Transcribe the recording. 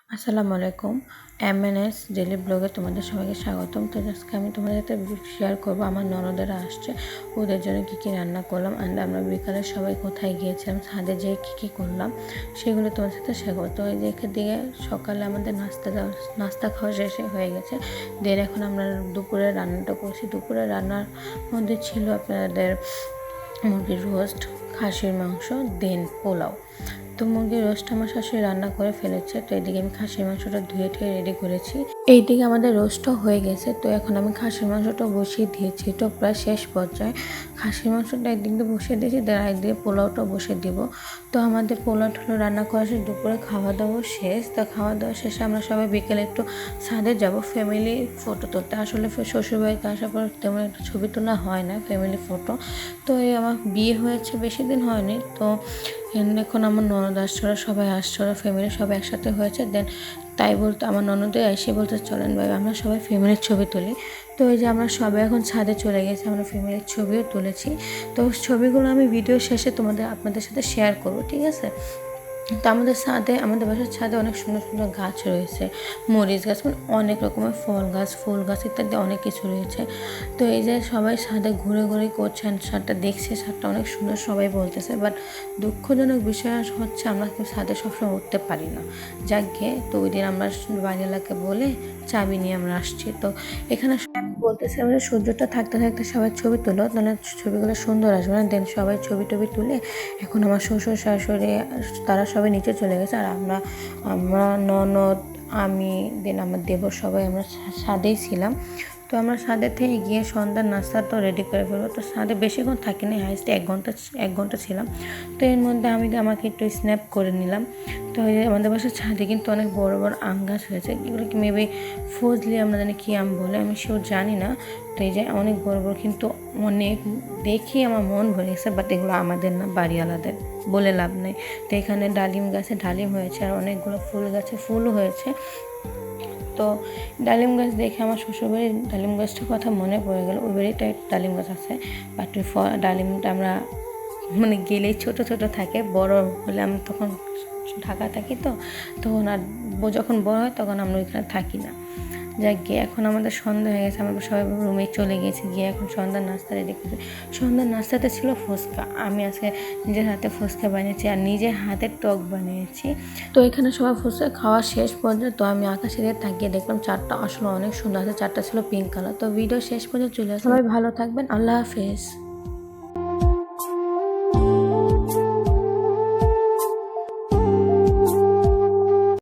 আসসালামু আলাইকুম। MNS daily ব্লগে তোমাদের সবাইকে স্বাগতম। তো আজকে আমি তোমাদের সাথে শেয়ার করব আমার ননদেরা আসছে, ওদের জন্য কী কী রান্না করলাম অ্যান্ড আমরা বিকালে সবাই কোথায় গিয়েছিলাম, ছাদে যেয়ে কী করলাম সেগুলো তোমাদের সাথে শেয়ার করবো। তো এই দিকে সকালে আমাদের নাস্তা খাওয়া শেষে হয়ে গেছে। দেন এখন আমরা দুপুরে রান্নাটা করছি। দুপুরে রান্নার মধ্যে ছিল আপনাদের মুরগির রোস্ট, খাসির মাংস, দেন পোলাও। তো মুরগির রোস্ট আমার শাশুড়ি রান্না করে ফেলেছে। তো এদিকে আমি খাসির মাংসটা ধুয়ে রেডি করেছি। এইদিকে আমাদের রোস্টও হয়ে গেছে। তো এখন আমি খাসির মাংসটা বসিয়ে দিয়েছি, তো প্রায় শেষ পর্যায়ে। খাসির মাংসটা একদিক দিয়ে বসিয়ে দিয়েছি, দেন একদিকে পোলাওটা বসিয়ে দিব। তো আমাদের পোলাও টোলাও রান্না করা শেষ, দুপুরে খাওয়া দাওয়া শেষ। তো খাওয়া দাওয়া শেষে আমরা সবাই বিকেলে একটু ছাদে যাব ফ্যামিলি ফটো তুলতে। আসলে শ্বশুরবাড়িতে আসার পর তেমন একটা ছবি তোলা হয় না, ফ্যামিলি ফটো। তো এই আমার বিয়ে হয়েছে বেশি দিন হয়নি, তো এখন আমার ননদ আসছে, ওরা সবাই আসছে, ওরা ফ্যামিলি সবাই একসাথে হয়েছে। দেন তাই বলতে আমার ননদে এসে বলতে চলেন ভাই আমরা সবাই ফ্যামিলির ছবি তুলি। তো এই যে আমরা সবাই এখন ছাদে চলে গেছি, আমরা ফ্যামিলির ছবিও তুলেছি। তো ছবিগুলো আমি ভিডিও শেষে আপনাদের সাথে শেয়ার করবো, ঠিক আছে। তো আমাদের বাসার ছাদে অনেক সুন্দর সুন্দর গাছ রয়েছে, মরিচ গাছ, মানে অনেক রকমের ফল গাছ, ফুল গাছ ইত্যাদি অনেক কিছু রয়েছে। তো এই যে সবাই ছাদে ঘুরে ঘুরে করছেন, ছাদটা দেখছে, ছাদটা অনেক সুন্দর সবাই বলতেছে। বাট দুঃখজনক বিষয় হচ্ছে আমরা কেউ ছাদে সবসময় উঠতে পারি না। যাক গিয়ে, তো ওই দিন আমরা বাড়িওয়ালাকে বলে চাবি নিয়ে আমরা আসছি। তো এখানে বলতেছে আমরা সূর্যটা থাকতে থাকতে সবাই ছবি তুলো, তাহলে ছবিগুলো সুন্দর আসবে না। দেন সবাই ছবি টবি তুলে এখন আমার শ্বশুর শাশুড়ি তারা সবাই নিচে চলে গেছে, আর আমরা ননদ, আমি, দেন আমার দেবর সবাই আমরা ছাদেই ছিলাম। তো আমরা ছাদে থেকে গিয়ে সন্ধ্যার নাস্তা তো রেডি করে ফেলবো। তো ছাদে বেশিক্ষণ থাকিনি, হাইস্ট এক ঘন্টা ছিলাম। তো এর মধ্যে আমাকে একটু স্ন্যাপ করে নিলাম। তো আমাদের বাসার ছাদে কিন্তু অনেক বড় বড় আম গাছ হয়েছে, এগুলো কি মেবি ফজলি আমরা জানি কী আম বলে, আমি সেও জানি না। তো এই যে অনেক বড় বড়, কিন্তু অনেক দেখি আমার মন ভরে গেছে। বাট এগুলো আমাদের না, বাড়িওয়ালাদের, বলে লাভ নেই। তো এখানে ডালিম গাছে ডালিম হয়েছে, আর অনেকগুলো ফুল গাছে ফুলও হয়েছে। তো ডালিম গাছ দেখে আমার শ্বশুরবাড়ির ডালিম গাছটার কথা মনে পড়ে গেল। ওই বাড়িটা ডালিম গাছ আছে, বাট ডালিমটা আমরা মানে গেলেই ছোট ছোট থাকে, বড় হলে আমি তখন ঢাকা থাকি, তো তখন আর যখন বড় হয় তখন আমরা ওইখানে থাকি না। যাক গিয়ে এখন আমাদের সন্ধ্যা হয়ে গেছে, আমরা সবাই রুমে চলে গেছি। গিয়ে এখন সন্ধ্যার নাস্তা রেডি করছি। সন্ধ্যার নাস্তাতে ছিল ফুচকা। আমি আজকে নিজের হাতে ফুচকা বানিয়েছি আর নিজের হাতে টক বানিয়েছি। তো এখানে সবাই ফুচকা খাওয়া শেষ পর্যন্ত আমি আকাশের দিকে তাকিয়ে দেখলাম চারটা আসলে অনেক সুন্দর আছে, চারটা ছিল পিঙ্ক কালার। তো ভিডিও শেষ পর্যন্ত চলে আসে, সবাই ভালো থাকবেন, আল্লাহ হাফেজ।